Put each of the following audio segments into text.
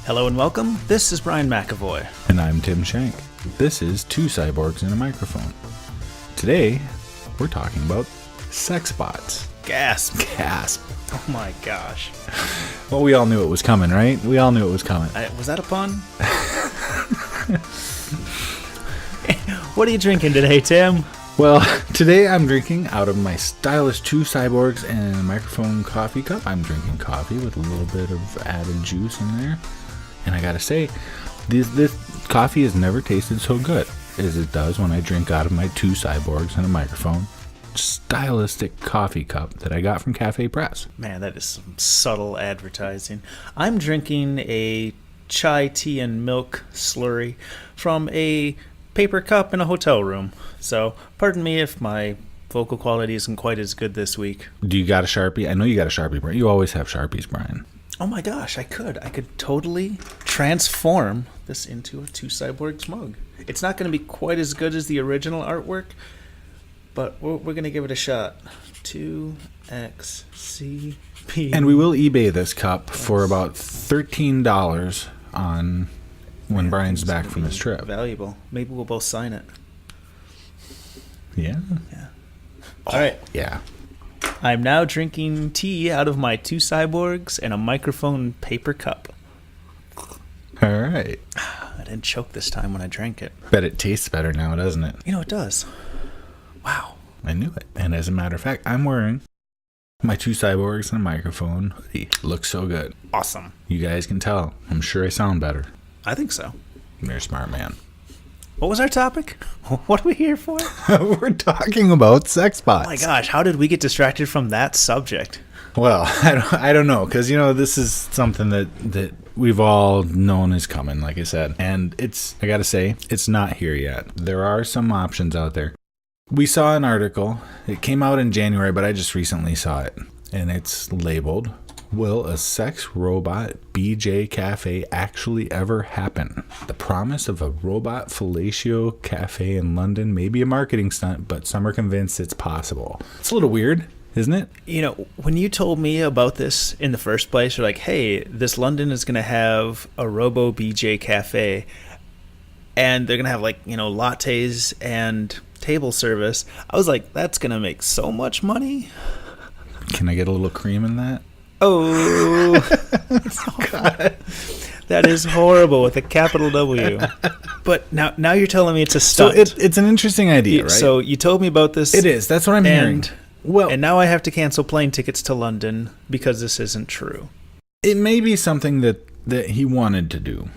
Hello and welcome. This is Brian McAvoy. And I'm Tim Shank. This is Two Cyborgs and a Microphone. Today, we're talking about Sexbots. Gasp. Oh my gosh. Well, we all knew it was coming, right? We all knew it was coming. Was that a pun? What are you drinking today, Tim? Well, today I'm drinking out of my stylish Two Cyborgs and a Microphone coffee cup. I'm drinking coffee with a little bit of added juice in there. And I gotta say, this coffee has never tasted so good as it does when I drink out of my Two Cyborgs and a Microphone stylistic coffee cup that I got from Cafe Press. Man, that is some subtle advertising. I'm drinking a chai tea and milk slurry from a paper cup in a hotel room. So, pardon me if my vocal quality isn't quite as good this week. Do you got a Sharpie? I know you got a Sharpie, Brian. You always have Sharpies, Brian. Oh my gosh, I could totally transform this into a Two Cyborgs mug. It's not going to be quite as good as the original artwork, but we're going to give it a shot. 2XCP. And we will eBay this cup for about $13 on when Brian's back from his trip. Valuable. Maybe we'll both sign it. Yeah? Yeah. All right. Yeah. I'm now drinking tea out of my Two Cyborgs and a Microphone paper cup. All right. I didn't choke this time when I drank it. Bet it tastes better now, doesn't it? You know, it does. Wow. I knew it. And as a matter of fact, I'm wearing my Two Cyborgs and a Microphone hoodie. Looks so good. Awesome. You guys can tell. I'm sure I sound better. I think so. You're a smart man. What was our topic? What are we here for? We're talking about Sexbots. Oh my gosh, how did we get distracted from that subject? Well, I don't know, because, this is something that we've all known is coming, like I said. And I got to say, it's not here yet. There are some options out there. We saw an article. It came out in January, but I just recently saw it. And it's labeled, "Will a sex robot BJ cafe actually ever happen? The promise of a robot fellatio cafe in London may be a marketing stunt, but some are convinced it's possible." It's a little weird, isn't it? When you told me about this in the first place, you're like, hey, this London is going to have a Robo BJ cafe, and they're going to have lattes and table service. I was like, that's going to make so much money. Can I get a little cream in that? Oh, God. That is horrible with a capital W. But now you're telling me it's a stunt. So it's an interesting idea, right? So you told me about this. It is. That's what I'm hearing. Well, and now I have to cancel plane tickets to London because this isn't true. It may be something that he wanted to do.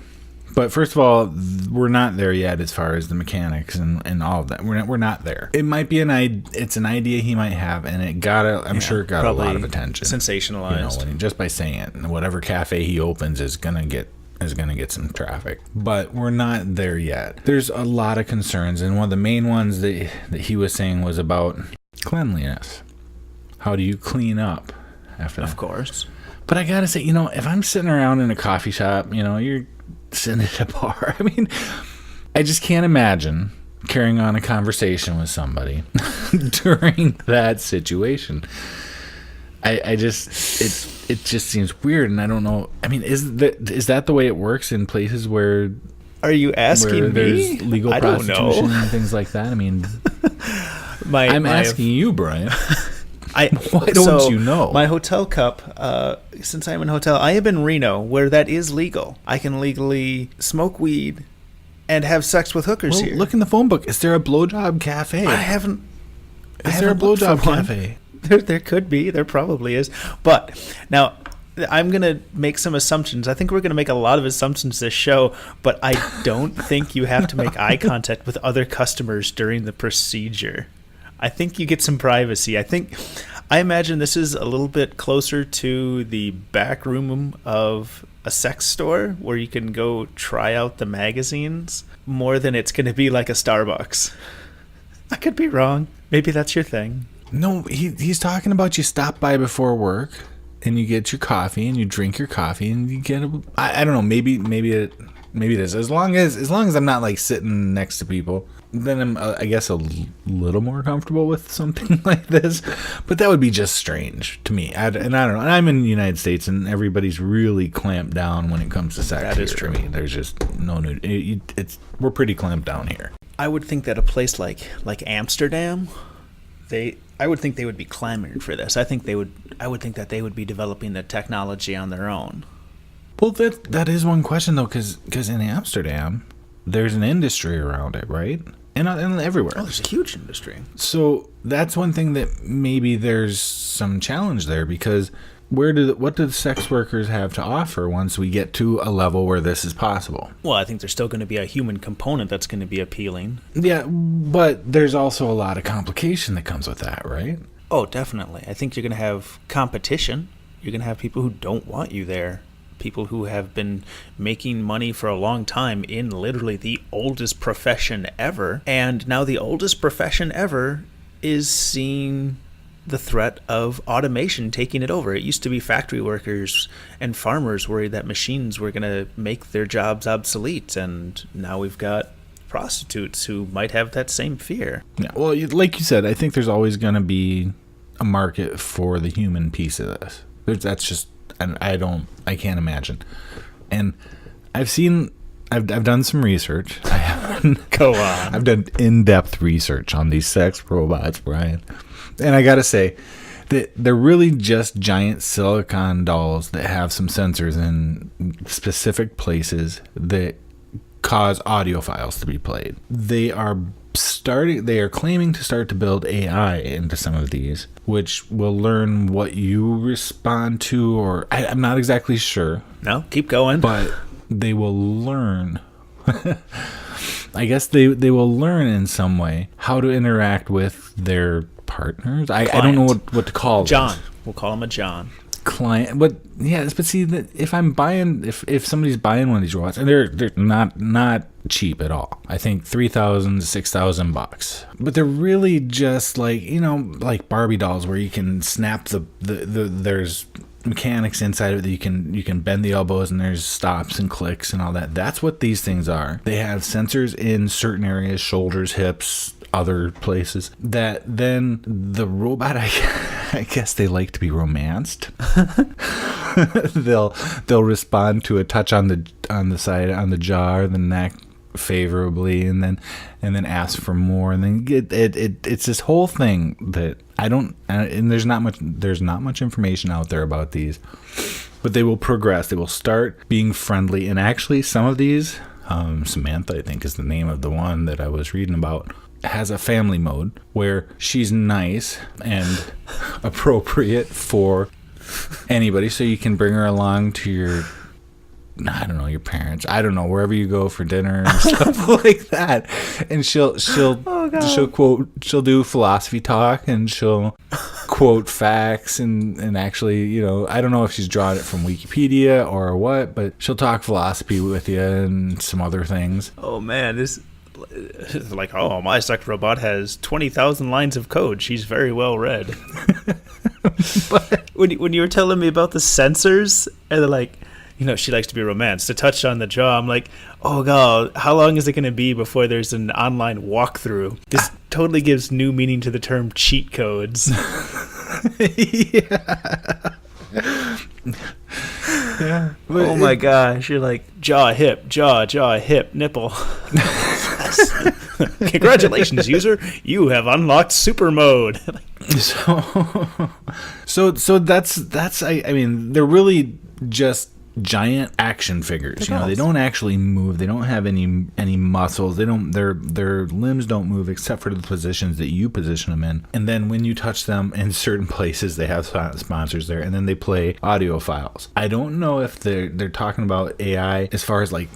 But first of all, we're not there yet as far as the mechanics and all of that. We're not there. It might be it's an idea he might have, and I'm sure it got a lot of attention. Sensationalized. Just by saying it. Whatever cafe he opens is gonna get some traffic. But we're not there yet. There's a lot of concerns, and one of the main ones that he was saying was about cleanliness. How do you clean up after that? Of course. But I gotta say, if I'm sitting around in a coffee shop, you're sitting at a bar. I mean, I just can't imagine carrying on a conversation with somebody during that situation. It just seems weird, and I don't know. I mean, is that the way it works in places where? Are you asking me? There's legal prostitution and things like that. I mean, I'm asking you, Brian. Why don't you know? My hotel cup, since I'm in a hotel, I am in Reno, where that is legal. I can legally smoke weed and have sex with hookers here. Look in the phone book. Is there a blowjob cafe? I haven't. Is there a blowjob cafe? There could be. There probably is. But now, I'm going to make some assumptions. I think we're going to make a lot of assumptions this show, but I don't think you have to make eye contact with other customers during the procedure. I think you get some privacy. I imagine this is a little bit closer to the back room of a sex store where you can go try out the magazines more than it's going to be like a Starbucks. I could be wrong. Maybe that's your thing. No, he's talking about you stop by before work and you get your coffee and you drink your coffee and you get I don't know, maybe Maybe it is. As long as I'm not like sitting next to people, then I'm I guess little more comfortable with something like this. But that would be just strange to me. And I don't know. And I'm in the United States, and everybody's really clamped down when it comes to sex. That is true. I mean, there's just no nude. We're pretty clamped down here. I would think that a place like Amsterdam, I would think they would be clamoring for this. I would think that they would be developing the technology on their own. Well, that is one question though, because in Amsterdam, there's an industry around it, right? And everywhere. Oh, there's a huge industry. So that's one thing that maybe there's some challenge there, because what do the sex workers have to offer once we get to a level where this is possible? Well, I think there's still going to be a human component that's going to be appealing. Yeah, but there's also a lot of complication that comes with that, right? Oh, definitely. I think you're going to have competition. You're going to have people who don't want you there. People who have been making money for a long time in literally the oldest profession ever. And now the oldest profession ever is seeing the threat of automation taking it over. It used to be factory workers and farmers worried that machines were going to make their jobs obsolete. And now we've got prostitutes who might have that same fear. Yeah, well, like you said, I think there's always going to be a market for the human piece of this. That's just... And I can't imagine. And I've done some research. Go on. I've done in-depth research on these sex robots, Brian. And I got to say that they're really just giant silicon dolls that have some sensors in specific places that cause audio files to be played. They are claiming to start to build AI into some of these, which will learn what you respond to, or I'm not exactly sure. No, keep going. But they will learn. I guess they will learn in some way how to interact with their partners. I don't know what to call John. This. We'll call him a John. Client, but see that if I'm buying, if somebody's buying one of these robots, and they're not cheap at all. I think $3,000 to $6,000, but they're really just like like Barbie dolls where you can snap the there's mechanics inside of it that you can bend the elbows and there's stops and clicks and all that. That's what these things are. They have sensors in certain areas, shoulders, hips, other places, that then the robot, I guess they like to be romanced. they'll respond to a touch on the side, on the jaw or the neck favorably, and then ask for more, and then it's this whole thing that I don't, and there's not much information out there about these, but they will progress. They will start being friendly, and actually some of these, Samantha, I think is the name of the one that I was reading about, has a family mode where she's nice and appropriate for anybody, so you can bring her along to your parents, wherever you go for dinner and stuff like that, and she'll do philosophy talk, and she'll quote facts, and actually, I don't know if she's drawn it from Wikipedia or what, but she'll talk philosophy with you and some other things. Oh man, this is like, oh, my sex robot has 20,000 lines of code. She's very well read. But when you were telling me about the sensors, and they're like, she likes to be romanced, to touch on the jaw, I'm like, oh god, how long is it going to be before there's an online walkthrough? This totally gives new meaning to the term cheat codes. Yeah. Oh my gosh, you're like, jaw, hip, nipple. Congratulations, user, you have unlocked super mode. So that's I mean, they're really just giant action figures. They don't actually move. They don't have any muscles. They don't. Their limbs don't move except for the positions that you position them in. And then when you touch them in certain places, they have sponsors there, and then they play audio files. I don't know if they're talking about AI as far as like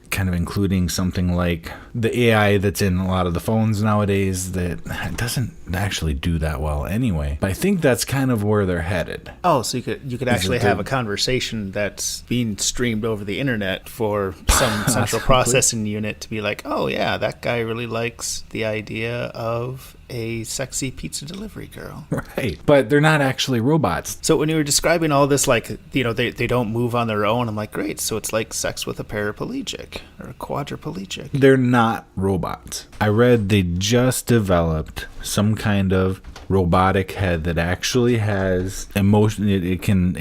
kind of including something like the AI that's in a lot of the phones nowadays that doesn't actually do that well anyway. But I think that's kind of where they're headed. Oh, so you could actually have a conversation that's being streamed over the internet for some central processing unit to be like, oh yeah, that guy really likes the idea of a sexy pizza delivery girl. Right. But they're not actually robots. So when you were describing all this, like, you know, they don't move on their own, I'm like, great. So it's like sex with a paraplegic or a quadriplegic. They're not robots. I read they just developed some kind of robotic head that actually has emotion. It can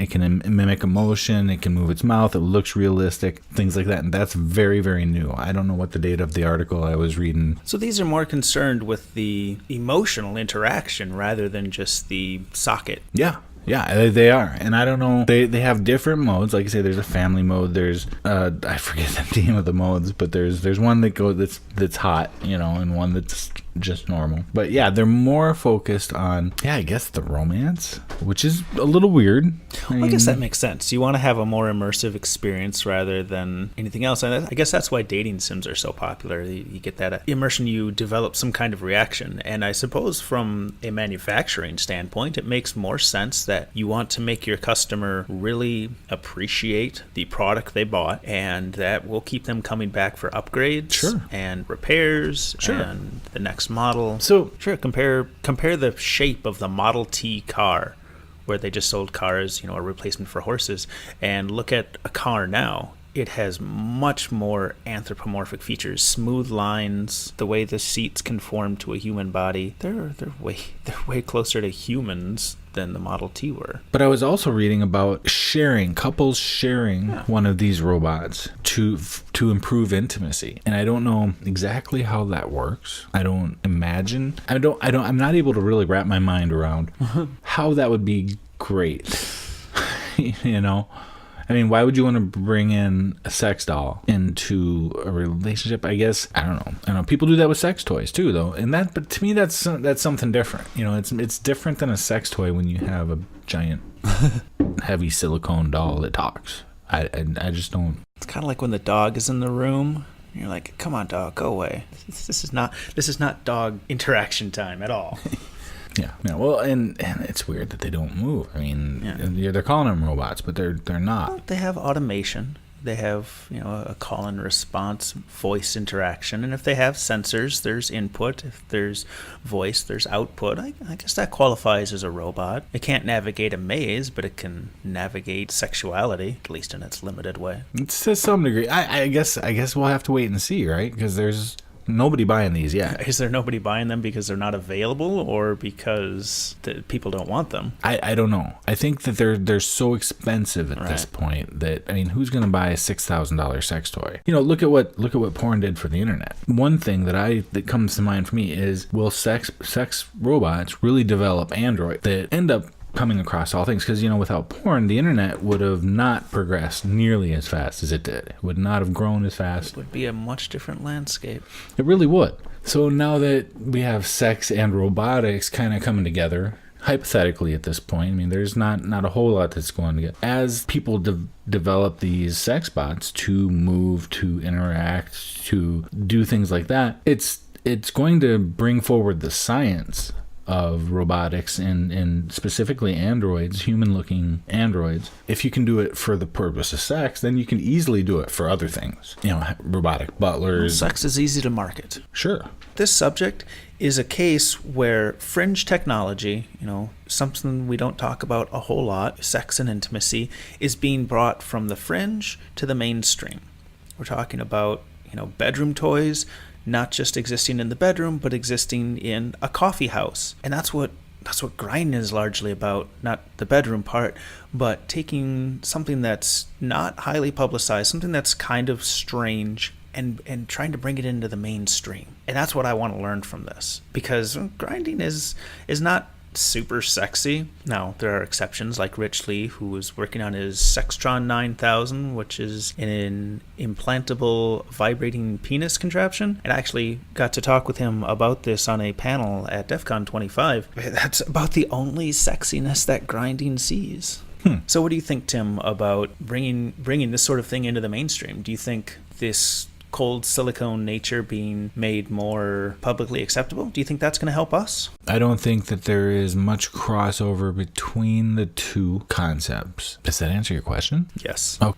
mimic emotion. It can move its mouth. It looks realistic. Things like that. And that's very, very new. I don't know what the date of the article I was reading. So these are more concerned with the emotional interaction rather than just the socket. Yeah. Yeah, they are. And I don't know. They have different modes. Like I say, there's a family mode. There's I forget the name of the modes, but there's one that goes that's hot, you know, and one that's just normal. But yeah, they're more focused on, I guess, the romance, which is a little weird. I guess that makes sense. You want to have a more immersive experience rather than anything else. And I guess that's why dating sims are so popular. You get that immersion, you develop some kind of reaction. And I suppose from a manufacturing standpoint, it makes more sense that you want to make your customer really appreciate the product they bought, and that will keep them coming back for upgrades and repairs and the next model. So compare the shape of the Model T car, where they just sold cars, you know, a replacement for horses, and look at a car now. It has much more anthropomorphic features, smooth lines, the way the seats conform to a human body. They're way closer to humans than the Model T were. But I was also reading about couples sharing one of these robots to improve intimacy. And I don't know exactly how that works. I'm not able to really wrap my mind around how that would be great. You know? I mean, why would you want to bring in a sex doll into a relationship? I guess I don't know. People do that with sex toys too, though, but to me, that's something different. You know, it's different than a sex toy when you have a giant, heavy silicone doll that talks. I just don't. It's kind of like when the dog is in the room. You're like, come on, dog, go away. This is not dog interaction time at all. Yeah. Well, and it's weird that they don't move. I mean, they're calling them robots, but they're not. Well, they have automation. They have, you know, a call and response, voice interaction, and if they have sensors, there's input. If there's voice, there's output. I guess that qualifies as a robot. It can't navigate a maze, but it can navigate sexuality, at least in its limited way. It's to some degree. I guess we'll have to wait and see, right? Because there's nobody buying these yet. Is there nobody buying them because they're not available, or because people don't want them? I don't know. I think that they're so expensive at this point that, I mean, who's going to buy a $6,000 sex toy? You know, look at what porn did for the internet. One thing that comes to mind for me is, will sex robots really develop android that end up coming across all things? Because, you know, without porn, the internet would have not progressed nearly as fast as it did. It would not have grown as fast. It would be a much different landscape. It really would. So now that we have sex and robotics kind of coming together, hypothetically at this point, I mean, there's not a whole lot that's going to get. As people develop these sex bots to move, to interact, to do things like that, it's going to bring forward the science of robotics and specifically androids, human-looking androids. If you can do it for the purpose of sex, then you can easily do it for other things. You know, robotic butlers. Sex is easy to market. Sure. This subject is a case where fringe technology, you know, something we don't talk about a whole lot, sex and intimacy, is being brought from the fringe to the mainstream. We're talking about, you know, bedroom toys, not just existing in the bedroom, but existing in a coffee house. And that's what grinding is largely about, not the bedroom part, but taking something that's not highly publicized, something that's kind of strange, and trying to bring it into the mainstream. And that's what I want to learn from this, because grinding is not super sexy. Now, there are exceptions like Rich Lee, who was working on his Sextron 9000, which is an implantable vibrating penis contraption. And I actually got to talk with him about this on a panel at DEF CON 25. That's about the only sexiness that grinding sees. So what do you think, Tim, about bringing this sort of thing into the mainstream? Do you think this cold silicone nature being made more publicly acceptable, do you think that's going to help us? I don't think that there is much crossover between the two concepts. Does that answer your question? Yes. Oh.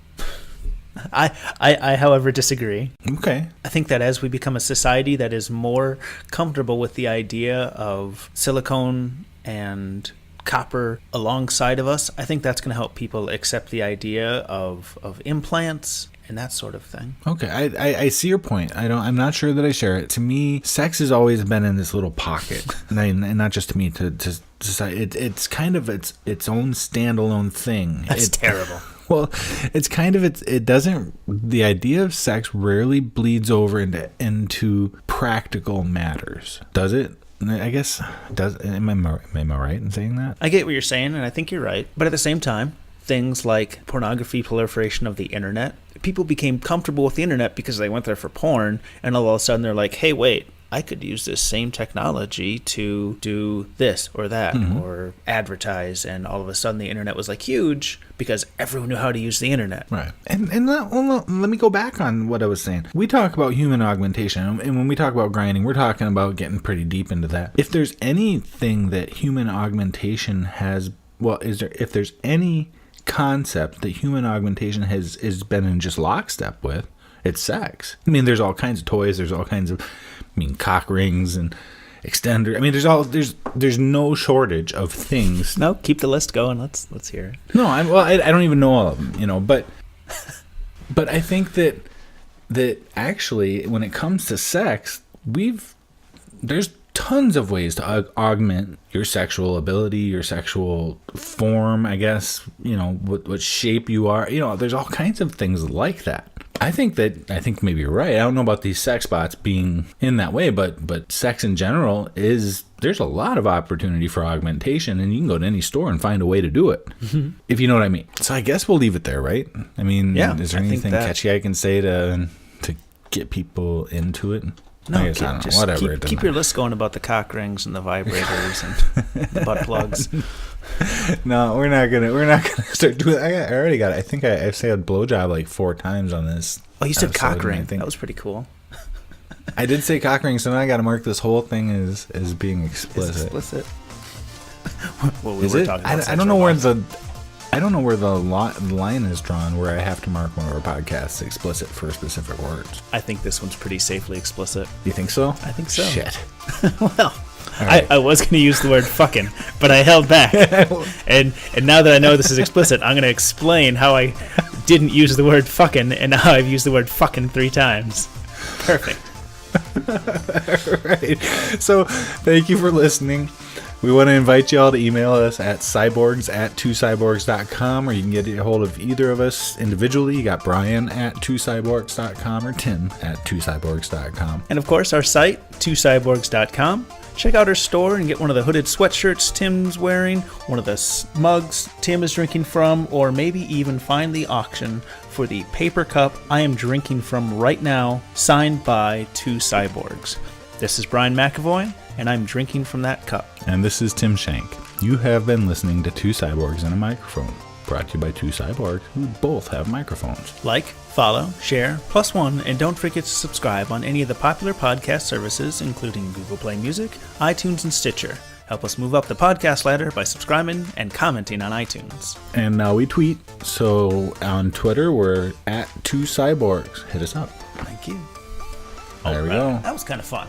I, however, disagree. Okay. I think that as we become a society that is more comfortable with the idea of silicone and copper alongside of us, I think that's going to help people accept the idea of implants and that sort of thing. Okay, I see your point. I'm not sure that I share it. To me, sex has always been in this little pocket, and not just to me. To society, it's kind of its own standalone thing. That's terrible. Well, it's kind of it doesn't. The idea of sex rarely bleeds over into practical matters, does it? I guess does. Am I right in saying that? I get what you're saying, and I think you're right. But at the same time, things like pornography, proliferation of the internet, people became comfortable with the internet because they went there for porn, and all of a sudden they're like, hey, wait, I could use this same technology to do this or that, or advertise, and all of a sudden the internet was like huge because everyone knew how to use the internet. Right. And let me go back on what I was saying. We talk about human augmentation, and when we talk about grinding, we're talking about getting pretty deep into that. If there's anything that human augmentation has, if there's any concept that human augmentation has been in just lockstep with, it's sex. I mean, there's all kinds of toys, there's all kinds of, cock rings and extender. I mean, there's no shortage of things. No, keep the list going. Let's hear it. No, I don't even know all of them, but I think that actually when it comes to sex, there's tons of ways to augment your sexual ability, your sexual form, I guess, what shape you are. There's all kinds of things like that. I think maybe you're right. I don't know about these sex bots being in that way, but sex in general there's a lot of opportunity for augmentation, and you can go to any store and find a way to do it, if you know what I mean. So I guess we'll leave it there, right? I mean, is there anything catchy I can say to get people into it? No, I don't know. Whatever. Keep your list going about the cock rings and the vibrators and the butt plugs. No, we're not gonna start doing. I already got it. I think I said blowjob like 4 times on this. Oh, you said cock ring. That was pretty cool. I did say cock ring, so now I got to mark this whole thing as being explicit. Well, we were talking about I don't know where the line is drawn where I have to mark one of our podcasts explicit for specific words. I think this one's pretty safely explicit. You think so? I think so. Shit. Well, right. I was going to use the word fucking, but I held back. and now that I know this is explicit, I'm going to explain how I didn't use the word fucking and how I've used the word fucking 3 times. Perfect. All right. So thank you for listening. We want to invite you all to email us at cyborgs@twocyborgs.com, or you can get a hold of either of us individually. You got Brian at twocyborgs.com or Tim at twocyborgs.com. And of course, our site, twocyborgs.com. Check out our store and get one of the hooded sweatshirts Tim's wearing, one of the mugs Tim is drinking from, or maybe even find the auction for the paper cup I am drinking from right now, signed by Two Cyborgs. This is Brian McAvoy, and I'm drinking from that cup. And this is Tim Shank. You have been listening to Two Cyborgs and a Microphone, brought to you by Two Cyborgs, who both have microphones. Like, follow, share, +1, and don't forget to subscribe on any of the popular podcast services, including Google Play Music, iTunes, and Stitcher. Help us move up the podcast ladder by subscribing and commenting on iTunes. And now we tweet, so on Twitter, we're at Two Cyborgs. Hit us up. Thank you. There we go. That was kind of fun.